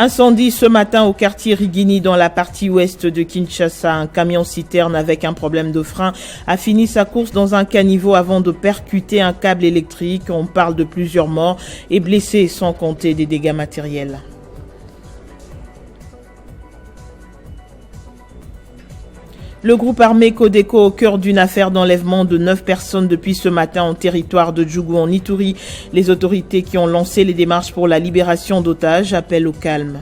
Incendie ce matin au quartier Rigini dans la partie ouest de Kinshasa. Un camion-citerne avec un problème de frein a fini sa course dans un caniveau avant de percuter un câble électrique. On parle de plusieurs morts et blessés sans compter des dégâts matériels. Le groupe armé Codeco au cœur d'une affaire d'enlèvement de 9 personnes depuis ce matin en territoire de Djougou en Ituri. Les autorités qui ont lancé les démarches pour la libération d'otages appellent au calme.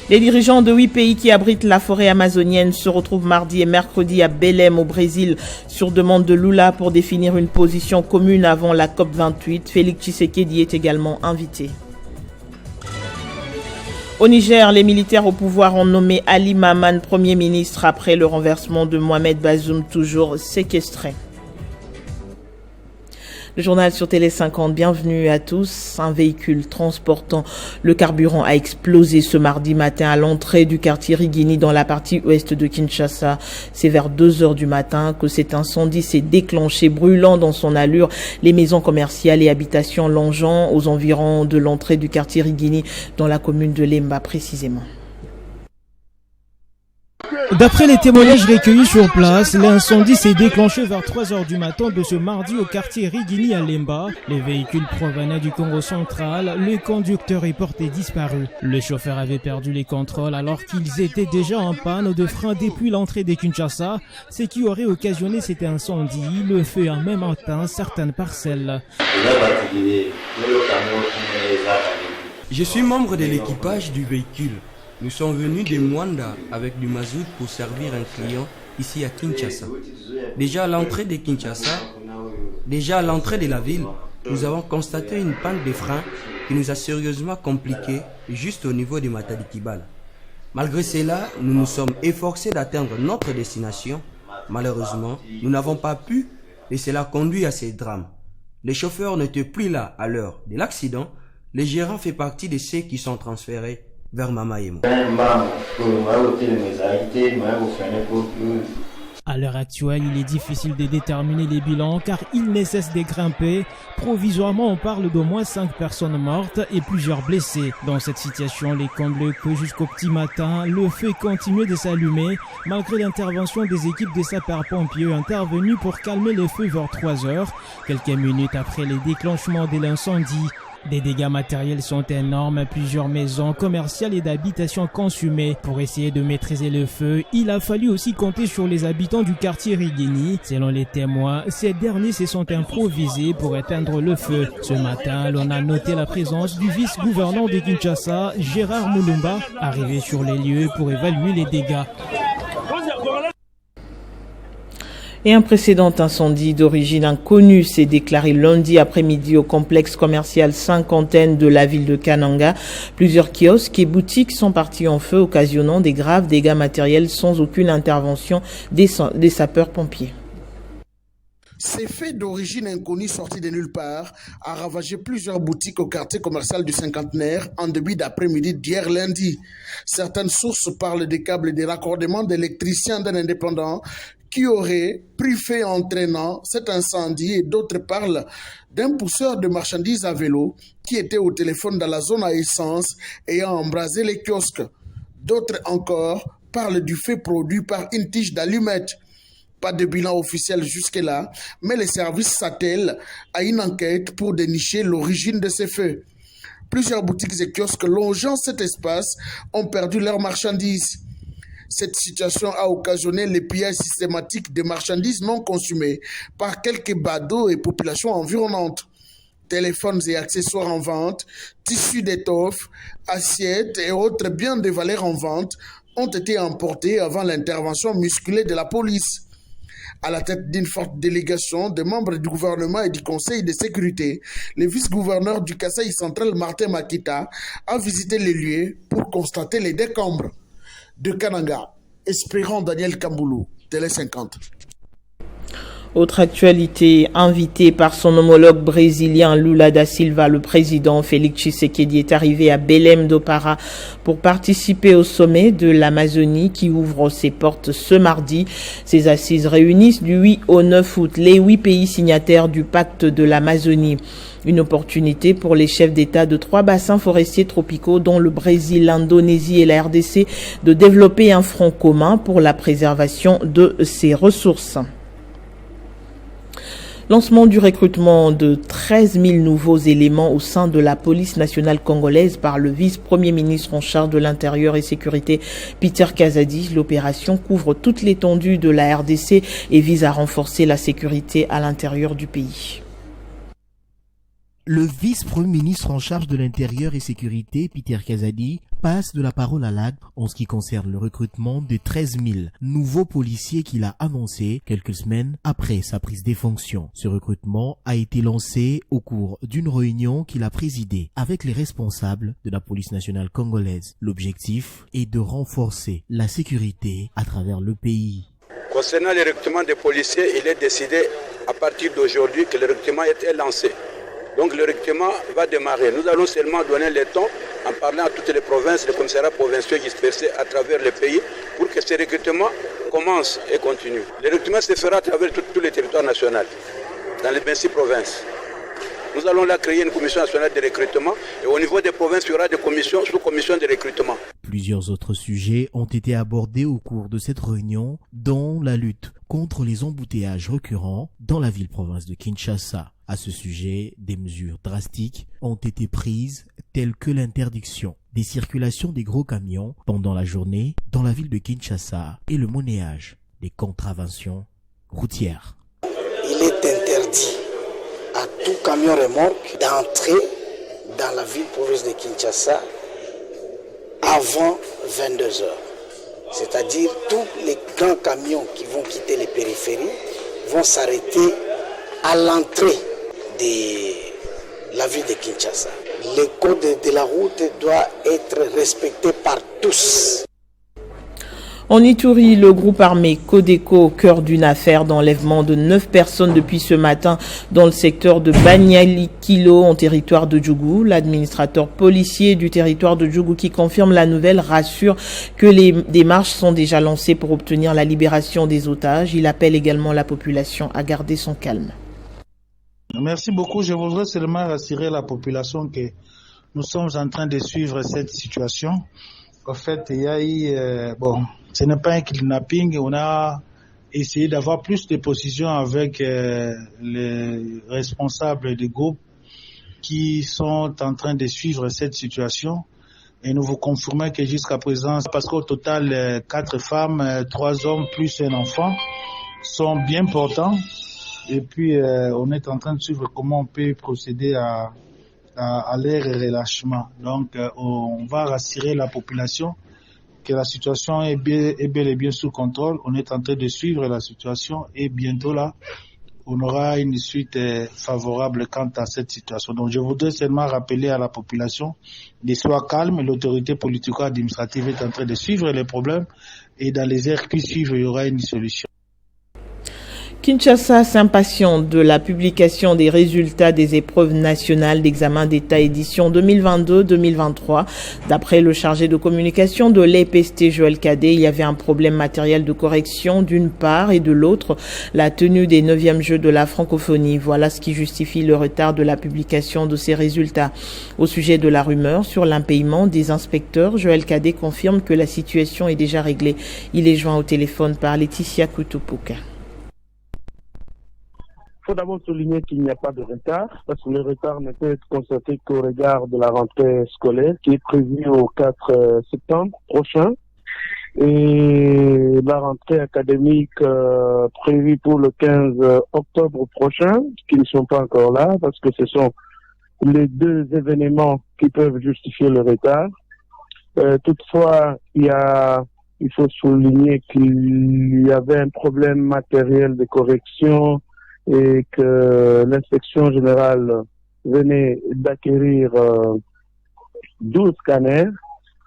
Les dirigeants de 8 pays qui abritent la forêt amazonienne se retrouvent mardi et mercredi à Belém au Brésil sur demande de Lula pour définir une position commune avant la COP28. Félix Tshisekedi est également invité. Au Niger, les militaires au pouvoir ont nommé Ali Maman Premier ministre après le renversement de Mohamed Bazoum, toujours séquestré. Le journal sur Télé 50, bienvenue à tous. Un véhicule transportant le carburant a explosé ce mardi matin à l'entrée du quartier Rigini dans la partie ouest de Kinshasa. C'est vers 2h du matin que cet incendie s'est déclenché, brûlant dans son allure les maisons commerciales et habitations longeant aux environs de l'entrée du quartier Rigini dans la commune de Lemba précisément. D'après les témoignages recueillis sur place, l'incendie s'est déclenché vers 3h du matin de ce mardi au quartier Rigini à Lemba. Les véhicules provenaient du Congo central, le conducteur est porté disparu. Le chauffeur avait perdu les contrôles alors qu'ils étaient déjà en panne de frein depuis l'entrée de Kinshasa, ce qui aurait occasionné cet incendie. Le feu a même atteint certaines parcelles. Je suis membre de l'équipage du véhicule. Nous sommes venus de Mwanda avec du mazout pour servir un client ici à Kinshasa. Déjà à l'entrée de la ville, nous avons constaté une panne de frein qui nous a sérieusement compliqué juste au niveau de Matadi Kibala. Malgré cela, nous nous sommes efforcés d'atteindre notre destination. Malheureusement, nous n'avons pas pu et cela conduit à ces drames. Les chauffeurs n'étaient plus là à l'heure de l'accident. Le gérant fait partie de ceux qui sont transférés vers Mamaïmo. À l'heure actuelle, il est difficile de déterminer les bilans car il ne cesse de grimper. Provisoirement, on parle d'au moins 5 personnes mortes et plusieurs blessés. Dans cette situation, les comble que jusqu'au petit matin, le feu continuait de s'allumer malgré l'intervention des équipes des sapeurs-pompiers intervenus pour calmer le feu vers 3 heures, quelques minutes après le déclenchement de l'incendie. Des dégâts matériels sont énormes, plusieurs maisons commerciales et d'habitations consumées. Pour essayer de maîtriser le feu, il a fallu aussi compter sur les habitants du quartier Rigini. Selon les témoins, ces derniers se sont improvisés pour éteindre le feu. Ce matin, l'on a noté la présence du vice-gouverneur de Kinshasa, Gérard Moulumba, arrivé sur les lieux pour évaluer les dégâts. Et un précédent incendie d'origine inconnue s'est déclaré lundi après-midi au complexe commercial Cinquantaine de la ville de Kananga. Plusieurs kiosques et boutiques sont partis en feu, occasionnant des graves dégâts matériels sans aucune intervention des sapeurs-pompiers. Ces faits d'origine inconnue sortis de nulle part a ravagé plusieurs boutiques au quartier commercial du Cinquantenaire en début d'après-midi d'hier lundi. Certaines sources parlent des câbles de raccordement d'électriciens d'un indépendant qui aurait pris feu entraînant cet incendie et d'autres parlent d'un pousseur de marchandises à vélo qui était au téléphone dans la zone à essence ayant embrasé les kiosques. D'autres encore parlent du feu produit par une tige d'allumette. Pas de bilan officiel jusque-là, mais les services s'attellent à une enquête pour dénicher l'origine de ces feux. Plusieurs boutiques et kiosques longeant cet espace ont perdu leurs marchandises. Cette situation a occasionné le pillage systématique des marchandises non consumées par quelques badauds et populations environnantes. Téléphones et accessoires en vente, tissus d'étoffe, assiettes et autres biens de valeur en vente ont été emportés avant l'intervention musculée de la police. À la tête d'une forte délégation de membres du gouvernement et du Conseil de sécurité, le vice-gouverneur du Kasaï central, Martin Makita, a visité les lieux pour constater les décombres. De Kananga, espérant Daniel Kamboulou, Télé 50. Autre actualité, invité par son homologue brésilien Lula da Silva, le président Félix Tshisekedi est arrivé à Belém do Pará pour participer au sommet de l'Amazonie qui ouvre ses portes ce mardi. Ces assises réunissent du 8 au 9 août les 8 pays signataires du pacte de l'Amazonie. Une opportunité pour les chefs d'État de 3 bassins forestiers tropicaux dont le Brésil, l'Indonésie et la RDC de développer un front commun pour la préservation de ces ressources. Lancement du recrutement de 13 000 nouveaux éléments au sein de la police nationale congolaise par le vice-premier ministre en charge de l'Intérieur et Sécurité, Peter Kazadi. L'opération couvre toute l'étendue de la RDC et vise à renforcer la sécurité à l'intérieur du pays. Le vice-premier ministre en charge de l'Intérieur et Sécurité, Peter Kazadi, passe de la parole à l'acte en ce qui concerne le recrutement de 13 000 nouveaux policiers qu'il a annoncé quelques semaines après sa prise des fonctions. Ce recrutement a été lancé au cours d'une réunion qu'il a présidée avec les responsables de la police nationale congolaise. L'objectif est de renforcer la sécurité à travers le pays. Concernant le recrutement des policiers, il est décidé à partir d'aujourd'hui que le recrutement est lancé. Donc le recrutement va démarrer. Nous allons seulement donner le temps en parlant à toutes les provinces, les commissariats provinciaux dispersés à travers le pays pour que ce recrutement commence et continue. Le recrutement se fera à travers tous les territoires nationaux, dans les 26 provinces. Nous allons là créer une commission nationale de recrutement et au niveau des provinces, il y aura des commissions, sous-commissions de recrutement. Plusieurs autres sujets ont été abordés au cours de cette réunion, dont la lutte contre les embouteillages récurrents dans la ville-province de Kinshasa. À ce sujet, des mesures drastiques ont été prises, telles que l'interdiction des circulations des gros camions pendant la journée dans la ville de Kinshasa et le monnayage des contraventions routières. Il est interdit à tout camion remorque d'entrer dans la ville-province de Kinshasa avant 22 heures. C'est-à-dire tous les grands camions qui vont quitter les périphéries vont s'arrêter à l'entrée de la ville de Kinshasa. Le code de la route doit être respecté par tous. En Ituri, le groupe armé Codeco au cœur d'une affaire d'enlèvement de 9 personnes depuis ce matin dans le secteur de Banyalikilo en territoire de Djougou. L'administrateur policier du territoire de Djougou qui confirme la nouvelle rassure que les démarches sont déjà lancées pour obtenir la libération des otages. Il appelle également la population à garder son calme. Merci beaucoup. Je voudrais seulement rassurer la population que nous sommes en train de suivre cette situation. En fait, il y a eu, ce n'est pas un kidnapping, on a essayé d'avoir plus de positions avec les responsables du groupe qui sont en train de suivre cette situation. Et nous vous confirmons que jusqu'à présent, parce qu'au total, 4 femmes, 3 hommes plus un enfant sont bien portants. Et puis, on est en train de suivre comment on peut procéder à leur relâchement. Donc, on va rassurer la population que la situation est bel et bien sous contrôle. On est en train de suivre la situation et bientôt là, on aura une suite favorable quant à cette situation. Donc, je voudrais seulement rappeler à la population de soient calme. L'autorité politico-administrative est en train de suivre les problèmes et dans les heures qui suivent, il y aura une solution. Kinshasa s'impatiente de la publication des résultats des épreuves nationales d'examen d'État édition 2022-2023. D'après le chargé de communication de l'EPST Joël Cadet, il y avait un problème matériel de correction d'une part et de l'autre, la tenue des 9e Jeux de la francophonie. Voilà ce qui justifie le retard de la publication de ces résultats. Au sujet de la rumeur sur l'impayement des inspecteurs, Joël Cadet confirme que la situation est déjà réglée. Il est joint au téléphone par Laetitia Kutupuka. Il faut d'abord souligner qu'il n'y a pas de retard, parce que le retard ne peut être constaté qu'au regard de la rentrée scolaire qui est prévue au 4 septembre prochain et la rentrée académique prévue pour le 15 octobre prochain, qui ne sont pas encore là, parce que ce sont les 2 événements qui peuvent justifier le retard. Toutefois, il faut souligner qu'il y avait un problème matériel de correction et que l'inspection générale venait d'acquérir 12 scanners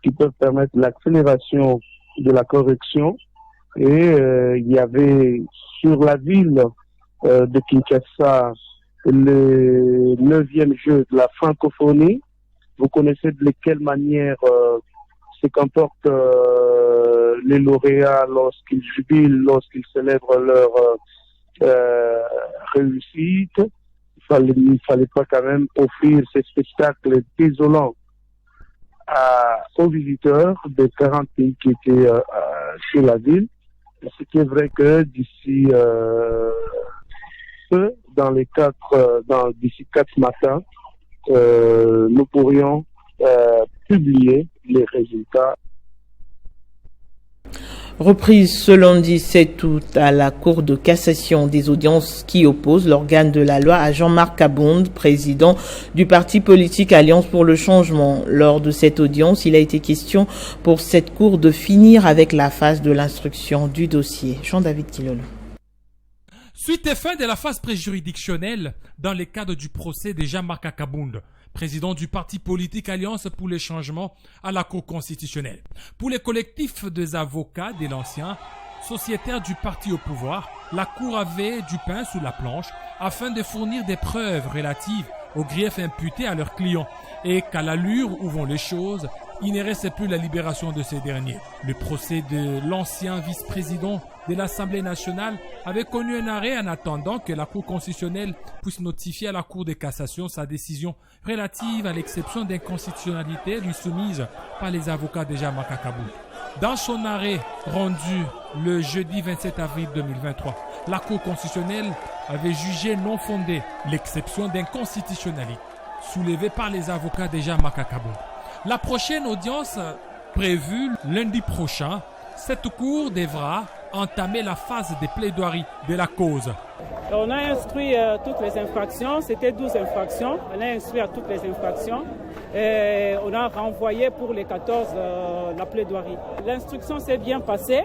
qui peuvent permettre l'accélération de la correction. Et il y avait sur la ville de Kinshasa, le 9e jeu de la francophonie. Vous connaissez de quelle manière se comportent les lauréats lorsqu'ils jubilent, lorsqu'ils célèbrent leur réussite. Il ne fallait pas quand même offrir ces spectacles désolants aux visiteurs des 40 pays qui étaient sur la ville. Ce qui est vrai que d'ici d'ici 4 matins, nous pourrions publier les résultats. Reprise ce lundi 7 août à la Cour de cassation des audiences qui oppose l'organe de la loi à Jean-Marc Kabound, président du parti politique Alliance pour le changement. Lors de cette audience, il a été question pour cette Cour de finir avec la phase de l'instruction du dossier. Jean-David Kilolo. Suite et fin de la phase préjuridictionnelle dans le cadre du procès de Jean-Marc Kabound, président du parti politique Alliance pour les changements à la Cour constitutionnelle. Pour les collectifs des avocats de l'ancien sociétaire du parti au pouvoir, la Cour avait du pain sous la planche afin de fournir des preuves relatives aux griefs imputés à leurs clients et qu'à l'allure où vont les choses, il ne reste plus la libération de ces derniers. Le procès de l'ancien vice-président de l'Assemblée nationale avait connu un arrêt en attendant que la Cour constitutionnelle puisse notifier à la Cour de cassation sa décision relative à l'exception d'inconstitutionnalité lui soumise par les avocats de Jean-Marc Kabound. Dans son arrêt rendu le jeudi 27 avril 2023, la Cour constitutionnelle avait jugé non fondée l'exception d'inconstitutionnalité soulevée par les avocats de Jean-Marc Kabound. La prochaine audience prévue lundi prochain, cette Cour devra entamer la phase de plaidoirie de la cause. On a instruit toutes les infractions, c'était 12 infractions, on a instruit à toutes les infractions et on a renvoyé pour les 14 la plaidoirie. L'instruction s'est bien passée.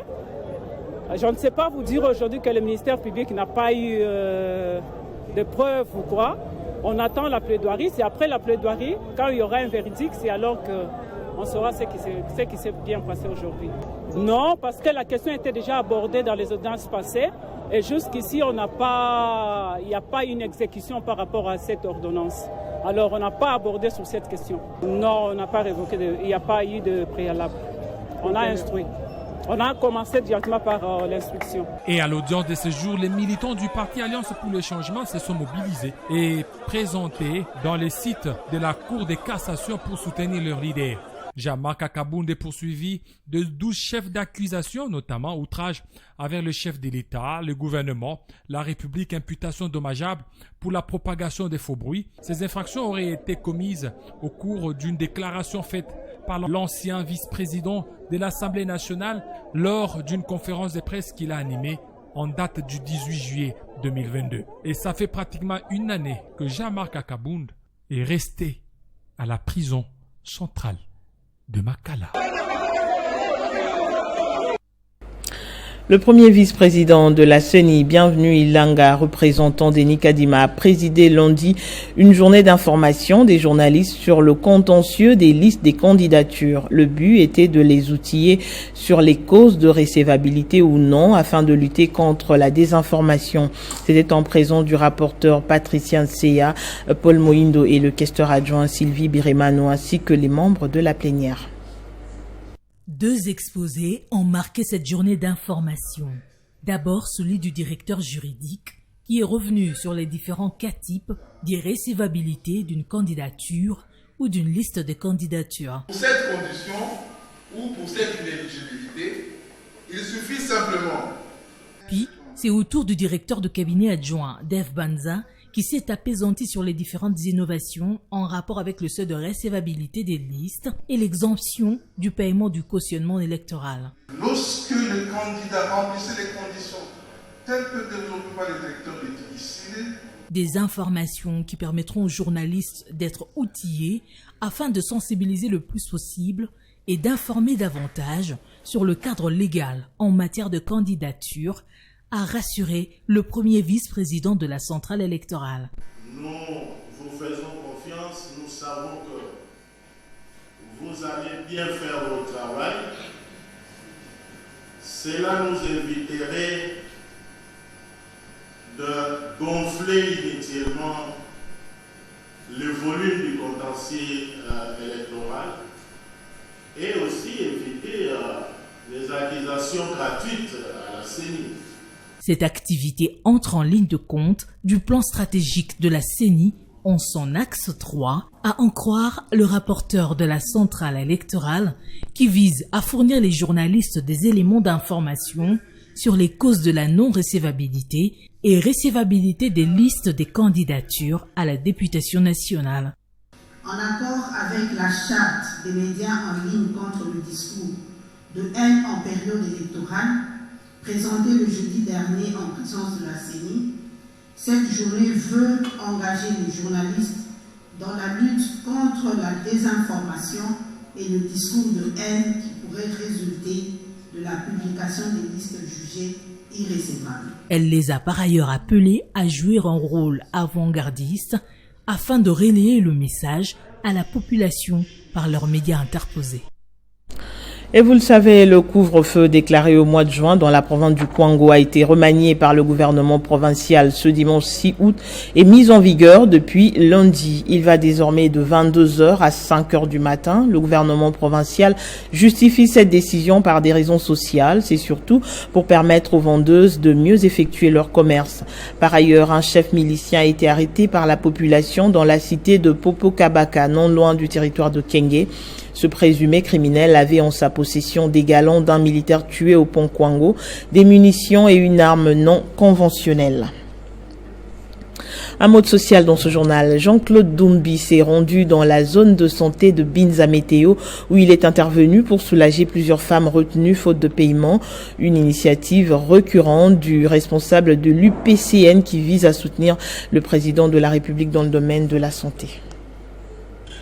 Je ne sais pas vous dire aujourd'hui que le ministère public n'a pas eu de preuves ou quoi. On attend la plaidoirie, c'est après la plaidoirie, quand il y aura un verdict, c'est alors qu'on saura ce qui s'est bien passé aujourd'hui. Non, parce que la question était déjà abordée dans les audiences passées et jusqu'ici, il n'y a pas une exécution par rapport à cette ordonnance. Alors, on n'a pas abordé sur cette question. Non, on n'a pas révoqué, il n'y a pas eu de préalable. On a instruit. On a commencé directement par l'instruction. Et à l'audience de ce jour, les militants du parti Alliance pour le changement se sont mobilisés et présentés dans les sites de la Cour de cassation pour soutenir leur leader. Jean-Marc Kabound est poursuivi de 12 chefs d'accusation, notamment outrage envers le chef de l'État, le gouvernement, la République, imputation dommageable pour la propagation des faux bruits. Ces infractions auraient été commises au cours d'une déclaration faite par l'ancien vice-président de l'Assemblée nationale lors d'une conférence de presse qu'il a animée en date du 18 juillet 2022. Et ça fait pratiquement une année que Jean-Marc Kabound est resté à la prison centrale de Makala. Le premier vice-président de la CENI, Bienvenu Ilanga, représentant des Nikadima, a présidé lundi une journée d'information des journalistes sur le contentieux des listes des candidatures. Le but était de les outiller sur les causes de recevabilité ou non afin de lutter contre la désinformation. C'était en présence du rapporteur Patricia Nseya, Paul Moindo et le questeur adjoint Sylvie Biremano ainsi que les membres de la plénière. 2 exposés ont marqué cette journée d'information. D'abord celui du directeur juridique qui est revenu sur les différents cas types d'irrécevabilité d'une candidature ou d'une liste de candidatures. Pour cette condition ou pour cette inéligibilité, il suffit simplement. Puis, c'est au tour du directeur de cabinet adjoint, Dave Banza, qui s'est apaisanti sur les différentes innovations en rapport avec le seuil de recevabilité des listes et l'exemption du paiement du cautionnement électoral. Lorsque le candidat remplissait les conditions telles que développées par le directeur est difficile, des informations qui permettront aux journalistes d'être outillés afin de sensibiliser le plus possible et d'informer davantage sur le cadre légal en matière de candidature, a rassuré le premier vice-président de la centrale électorale. Nous vous faisons confiance, nous savons que vous allez bien faire votre travail. Cela nous éviterait de gonfler inutilement le volume du contentieux électoral et aussi éviter les accusations gratuites à la CENI. Cette activité entre en ligne de compte du plan stratégique de la CENI en son axe 3, à en croire le rapporteur de la centrale électorale qui vise à fournir les journalistes des éléments d'information sur les causes de la non-recevabilité et recevabilité des listes des candidatures à la députation nationale. En accord avec la charte des médias en ligne contre le discours de haine en période électorale, présentée le jeudi dernier en présence de la CENI, cette journée veut engager les journalistes dans la lutte contre la désinformation et le discours de haine qui pourrait résulter de la publication des listes jugées irrécevables. Elle les a par ailleurs appelés à jouer un rôle avant-gardiste afin de relayer le message à la population par leurs médias interposés. Et vous le savez, le couvre-feu déclaré au mois de juin dans la province du Kwango a été remanié par le gouvernement provincial ce dimanche 6 août et mis en vigueur depuis lundi. Il va désormais de 22h à 5h du matin. Le gouvernement provincial justifie cette décision par des raisons sociales. C'est surtout pour permettre aux vendeuses de mieux effectuer leur commerce. Par ailleurs, un chef milicien a été arrêté par la population dans la cité de Popokabaka, non loin du territoire de Kenge. Ce présumé criminel avait en sa possession des galons d'un militaire tué au pont Kwango, des munitions et une arme non conventionnelle. Un mot de social dans ce journal. Jean-Claude Doumbi s'est rendu dans la zone de santé de Binza Météo où il est intervenu pour soulager plusieurs femmes retenues faute de paiement. Une initiative récurrente du responsable de l'UPCN qui vise à soutenir le président de la République dans le domaine de la santé.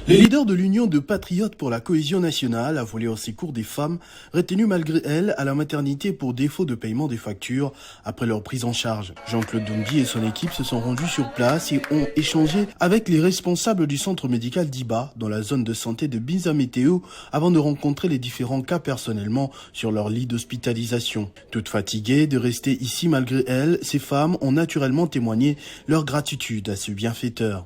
Les leaders de l'Union de Patriotes pour la Cohésion Nationale a volé au secours des femmes retenues malgré elles à la maternité pour défaut de paiement des factures après leur prise en charge. Jean-Claude Doumbi et son équipe se sont rendus sur place et ont échangé avec les responsables du centre médical d'Iba dans la zone de santé de Binza Météo avant de rencontrer les différents cas personnellement sur leur lit d'hospitalisation. Toutes fatiguées de rester ici malgré elles, ces femmes ont naturellement témoigné leur gratitude à ce bienfaiteur.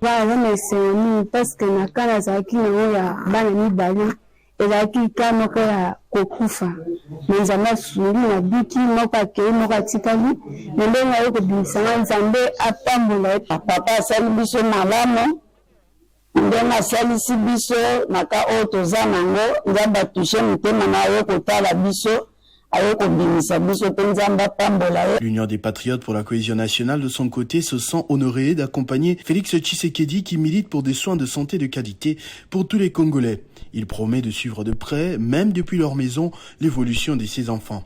ezalaki nango ya bana mibale ezalaki ka moko ya kokufa me nzambe asuli na biki moko akei moko atikali me ndenge aye kobimisanga nzambe apambola ye papa asali biso malamu ndenge asalisi biso na ka oyo toza nango nzambe atushe motema na aye kotala biso. L'Union des Patriotes pour la Cohésion Nationale, de son côté, se sent honorée d'accompagner Félix Tshisekedi qui milite pour des soins de santé de qualité pour tous les Congolais. Il promet de suivre de près, même depuis leur maison, l'évolution de ses enfants.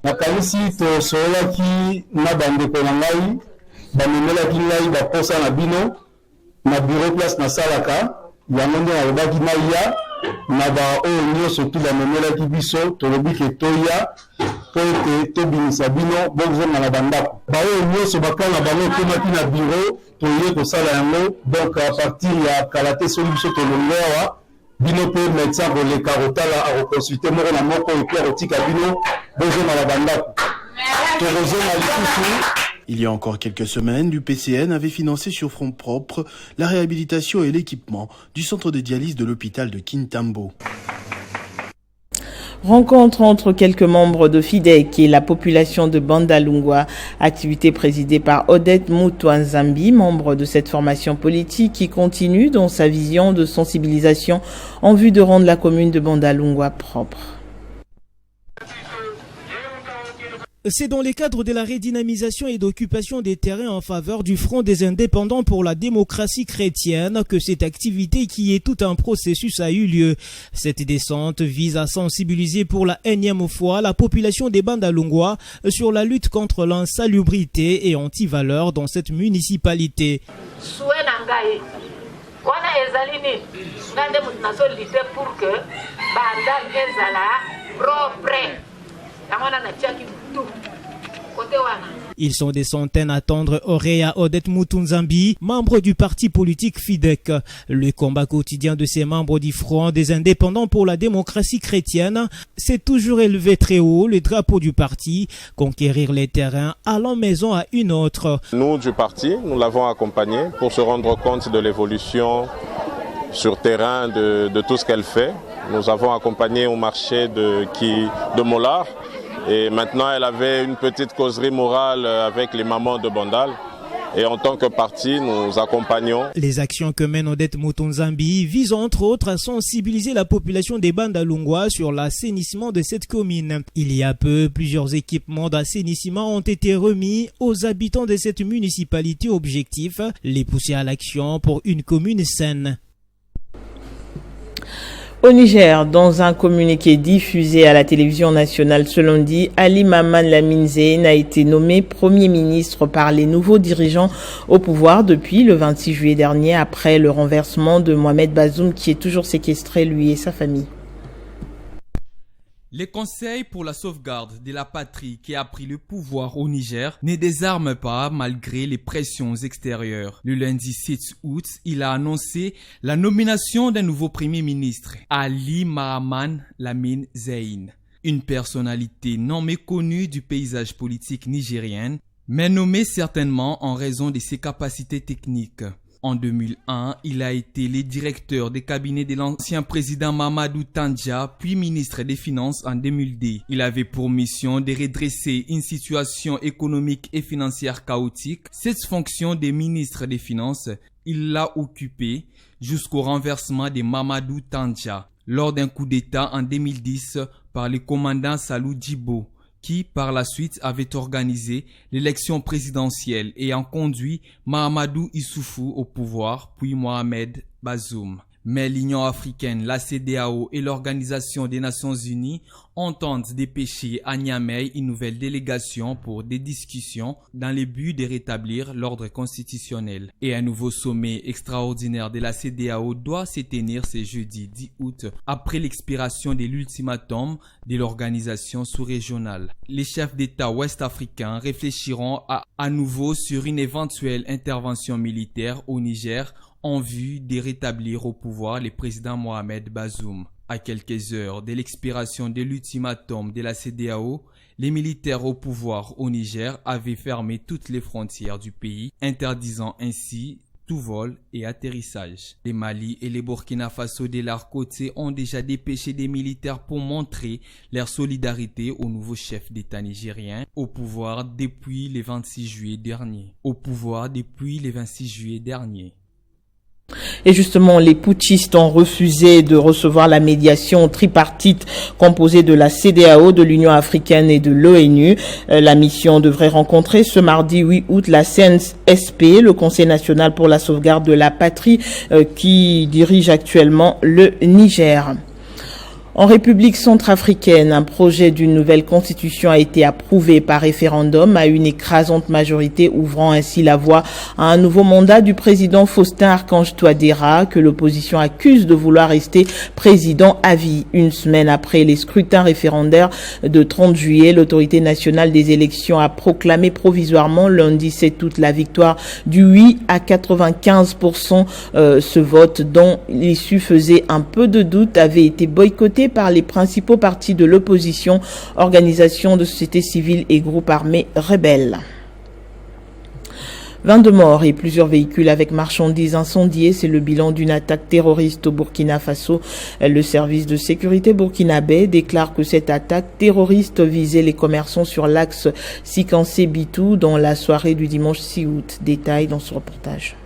na ba oyo nyonso tu bamemelaki biso tolobi ke toya po ete tobimisa bino bozonga na bandako baoyo nyonso bakala bango tomaki na bureau toye kosala yango donc à partir ya kala te soki biso tolongo awa bino mpe médecin koleka kotala akokonsulte moko na moko epi akotika bino bozonga na bandako tokozonga lisusu. Il y a encore quelques semaines, l'UPCN avait financé sur fonds propres la réhabilitation et l'équipement du centre de dialyse de l'hôpital de Kintambo. Rencontre entre quelques membres de FIDEC et la population de Bandalungwa, activité présidée par Odette Mutwanzambi, membre de cette formation politique qui continue dans sa vision de sensibilisation en vue de rendre la commune de Bandalungwa propre. C'est dans le cadre de la redynamisation et d'occupation des terrains en faveur du Front des indépendants pour la démocratie chrétienne que cette activité qui est tout un processus a eu lieu. Cette descente vise à sensibiliser pour la énième fois la population des Bandalungwa sur la lutte contre l'insalubrité et anti-valeurs dans cette municipalité. Pour que propre. Amana na chaki tu kote wana Ils sont des centaines à tendre oreille à Odette Mutunzambi, membre du parti politique FIDEC. Le combat quotidien de ces membres du Front des indépendants pour la démocratie chrétienne s'est toujours élevé très haut, le drapeau du parti, conquérir les terrains allant maison à une autre. Nous du parti, nous l'avons accompagné pour se rendre compte de l'évolution sur terrain de tout ce qu'elle fait. Nous avons accompagné au marché de Mollard et maintenant elle avait une petite causerie morale avec les mamans de Bandal. Et en tant que parti, nous accompagnons. Les actions que mène Odette Mutunzambi visent entre autres à sensibiliser la population des Bandalungwa sur l'assainissement de cette commune. Il y a peu, plusieurs équipements d'assainissement ont été remis aux habitants de cette municipalité. Objectif, les pousser à l'action pour une commune saine. Au Niger, dans un communiqué diffusé à la télévision nationale ce lundi, Ali Maman Lamine Zeyn a été nommé Premier ministre par les nouveaux dirigeants au pouvoir depuis le 26 juillet dernier, après le renversement de Mohamed Bazoum qui est toujours séquestré, lui et sa famille. Les conseils pour la sauvegarde de la patrie qui a pris le pouvoir au Niger ne désarment pas malgré les pressions extérieures. Le lundi 7 août, il a annoncé la nomination d'un nouveau premier ministre, Ali Mahaman Lamine Zeyn. Une personnalité non méconnue du paysage politique nigérien, mais nommée certainement en raison de ses capacités techniques. En 2001, il a été le directeur des cabinets de l'ancien président Mamadou Tandja, puis ministre des Finances en 2002. Il avait pour mission de redresser une situation économique et financière chaotique. Cette fonction de ministre des Finances, il l'a occupée jusqu'au renversement de Mamadou Tandja lors d'un coup d'État en 2010 par le commandant Salou Djibo, qui par la suite avait organisé l'élection présidentielle ayant conduit Mahamadou Issoufou au pouvoir, puis Mohamed Bazoum. Mais l'Union africaine, la CEDEAO et l'Organisation des Nations Unies entendent dépêcher à Niamey une nouvelle délégation pour des discussions dans le but de rétablir l'ordre constitutionnel. Et un nouveau sommet extraordinaire de la CEDEAO doit se tenir ce jeudi 10 août après l'expiration de l'ultimatum de l'organisation sous-régionale. Les chefs d'État ouest-africains réfléchiront à nouveau sur une éventuelle intervention militaire au Niger en vue de rétablir au pouvoir le président Mohamed Bazoum. À quelques heures de l'expiration de l'ultimatum de la CEDEAO, les militaires au pouvoir au Niger avaient fermé toutes les frontières du pays, interdisant ainsi tout vol et atterrissage. Les Mali et les Burkina Faso de leur côté ont déjà dépêché des militaires pour montrer leur solidarité au nouveau chef d'État nigérien au pouvoir depuis le 26 juillet dernier. Et justement, les putschistes ont refusé de recevoir la médiation tripartite composée de la CEDEAO, de l'Union africaine et de l'ONU. La mission devrait rencontrer ce mardi 8 août la CNSP, le Conseil national pour la sauvegarde de la patrie, qui dirige actuellement le Niger. En République centrafricaine, un projet d'une nouvelle constitution a été approuvé par référendum à une écrasante majorité, ouvrant ainsi la voie à un nouveau mandat du président Faustin Archange Touadéra, que l'opposition accuse de vouloir rester président à vie. Une semaine après les scrutins référendaires de 30 juillet, l'autorité nationale des élections a proclamé provisoirement lundi 7 août la victoire du oui à 95%. Ce vote, dont l'issue faisait un peu de doute, avait été boycotté par les principaux partis de l'opposition, organisations de société civile et groupes armés rebelles. 22 morts et plusieurs véhicules avec marchandises incendiés, c'est le bilan d'une attaque terroriste au Burkina Faso. Le service de sécurité burkinabé déclare que cette attaque terroriste visait les commerçants sur l'axe Sikansé-Bitou dans la soirée du dimanche 6 août. Détail dans ce reportage.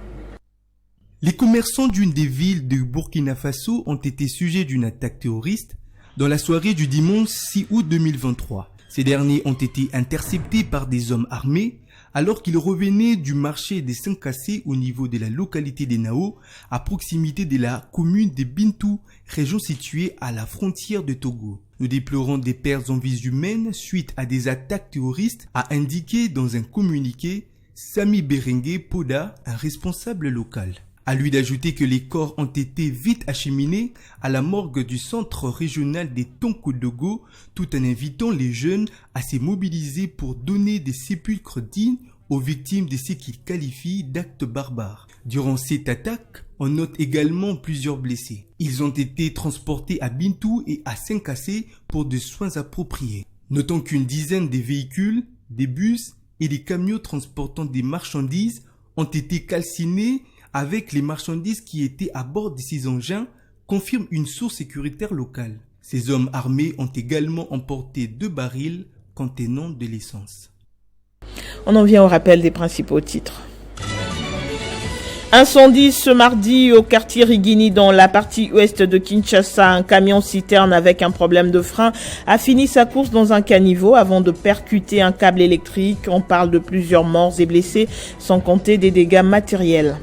Les commerçants d'une des villes du Burkina Faso ont été sujets d'une attaque terroriste dans la soirée du dimanche 6 août 2023. Ces derniers ont été interceptés par des hommes armés alors qu'ils revenaient du marché des Sankassé au niveau de la localité des Nao, à proximité de la commune de Bintou, région située à la frontière de Togo. Nous déplorons des pertes en vies humaines suite à des attaques terroristes, a indiqué dans un communiqué Sami Berengue Poda, un responsable local. À lui d'ajouter que les corps ont été vite acheminés à la morgue du centre régional des Tonkodogo, tout en invitant les jeunes à se mobiliser pour donner des sépulcres dignes aux victimes de ce qu'ils qualifient d'actes barbares. Durant cette attaque, on note également plusieurs blessés. Ils ont été transportés à Bintou et à Senkassé pour des soins appropriés. Notons qu'une dizaine de véhicules, des bus et des camions transportant des marchandises ont été calcinés avec les marchandises qui étaient à bord de ces engins, confirme une source sécuritaire locale. Ces hommes armés ont également emporté 2 barils contenant de l'essence. On en vient au rappel des principaux titres. Incendie ce mardi au quartier Rigini dans la partie ouest de Kinshasa. Un camion-citerne avec un problème de frein a fini sa course dans un caniveau avant de percuter un câble électrique. On parle de plusieurs morts et blessés, sans compter des dégâts matériels.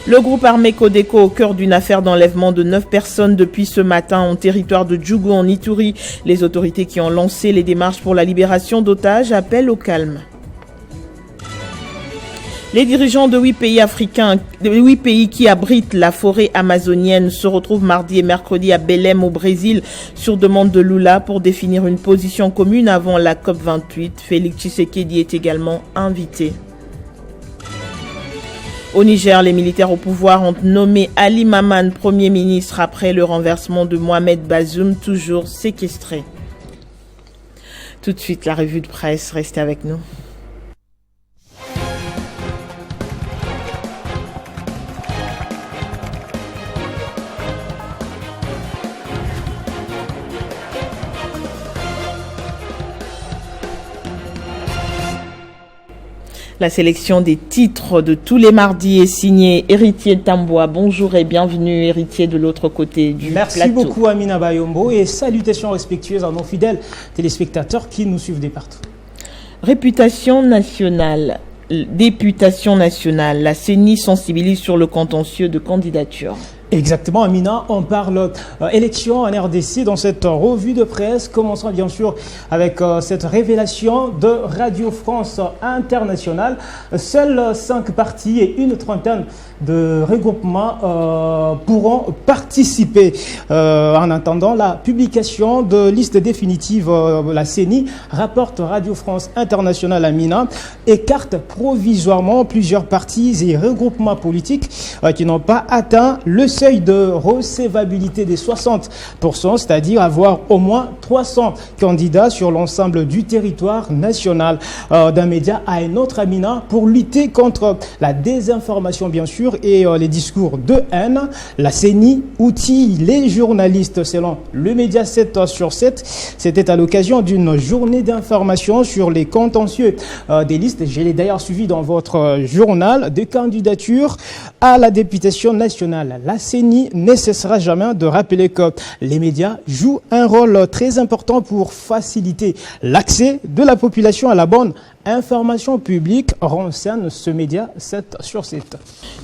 Le groupe armé Codeco au cœur d'une affaire d'enlèvement de 9 personnes depuis ce matin en territoire de Djougou en Ituri. Les autorités qui ont lancé les démarches pour la libération d'otages appellent au calme. Les dirigeants de 8 pays africains, de 8 pays qui abritent la forêt amazonienne se retrouvent mardi et mercredi à Belém au Brésil sur demande de Lula pour définir une position commune avant la COP28. Félix Tshisekedi est également invité. Au Niger, les militaires au pouvoir ont nommé Ali Maman Premier ministre après le renversement de Mohamed Bazoum, toujours séquestré. Tout de suite, la revue de presse. Restez avec nous. La sélection des titres de tous les mardis est signée Héritier Tamboa. Bonjour et bienvenue, Héritier, de l'autre côté du plateau. Merci beaucoup, Amina Bayombo, et salutations respectueuses à nos fidèles téléspectateurs qui nous suivent de partout. Réputation nationale. Députation nationale. La CENI sensibilise sur le contentieux de candidature. Exactement, Amina, on parle élection en RDC dans cette revue de presse. Commençons bien sûr avec cette révélation de Radio France Internationale. Seuls 5 partis et une trentaine de regroupements pourront participer. En attendant la publication de liste définitive, la CENI, rapporte Radio France Internationale, Amina, écarte provisoirement plusieurs partis et regroupements politiques qui n'ont pas atteint le seuil de recevabilité des 60%, c'est-à-dire avoir au moins 300 candidats sur l'ensemble du territoire national. D'un média à un autre, Amina, pour lutter contre la désinformation bien sûr et les discours de haine, la CENI outille les journalistes selon le média 7/7. C'était à l'occasion d'une journée d'information sur les contentieux des listes. Je l'ai d'ailleurs suivi dans votre journal de candidature à la députation nationale. La CENI ne cessera jamais de rappeler que les médias jouent un rôle très important pour faciliter l'accès de la population à la bonne information publique, renseigne ce média 7/7.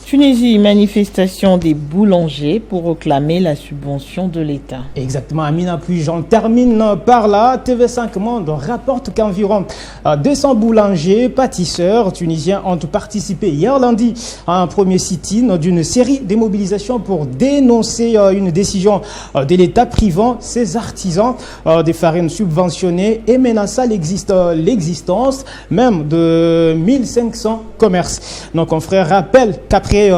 Tunisie, manifestation des boulangers pour réclamer la subvention de l'État. Exactement, Amina, puis j'en termine par là. TV5 Monde rapporte qu'environ 200 boulangers, pâtisseurs tunisiens ont participé hier lundi à un premier sit-in d'une série de mobilisations pour dénoncer une décision de l'État privant ses artisans des farines subventionnées et menaçant l'existence même de 1500 commerces. Nos confrères rappellent qu'après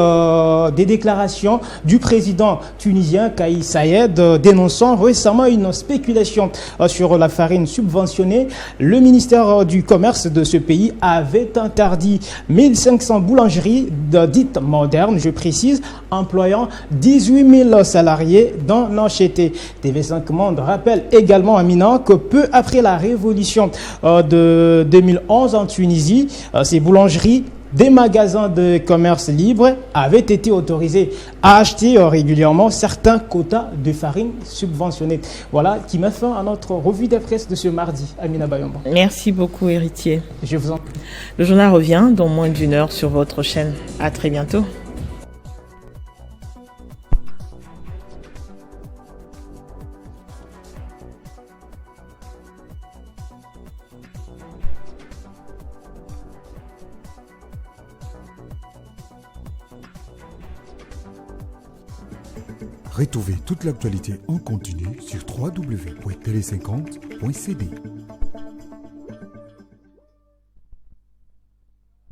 des déclarations du président tunisien Kais Saied dénonçant récemment une spéculation sur la farine subventionnée, le ministère du Commerce de ce pays avait interdit 1500 boulangeries dites modernes, je précise, employant 18 000 salariés dans l'Ancheté. TV5 Monde rappelle également, Amina, que peu après la révolution de 2011 en Tunisie, ces boulangeries, des magasins de commerce libre avaient été autorisés à acheter régulièrement certains quotas de farine subventionnés. Voilà qui met fin à notre revue de presse de ce mardi. Amina Bayombo. Merci beaucoup, Héritier. Je vous en prie. Le journal revient dans moins d'une heure sur votre chaîne. À très bientôt. Retrouvez toute l'actualité en continu sur www.tele50.cd.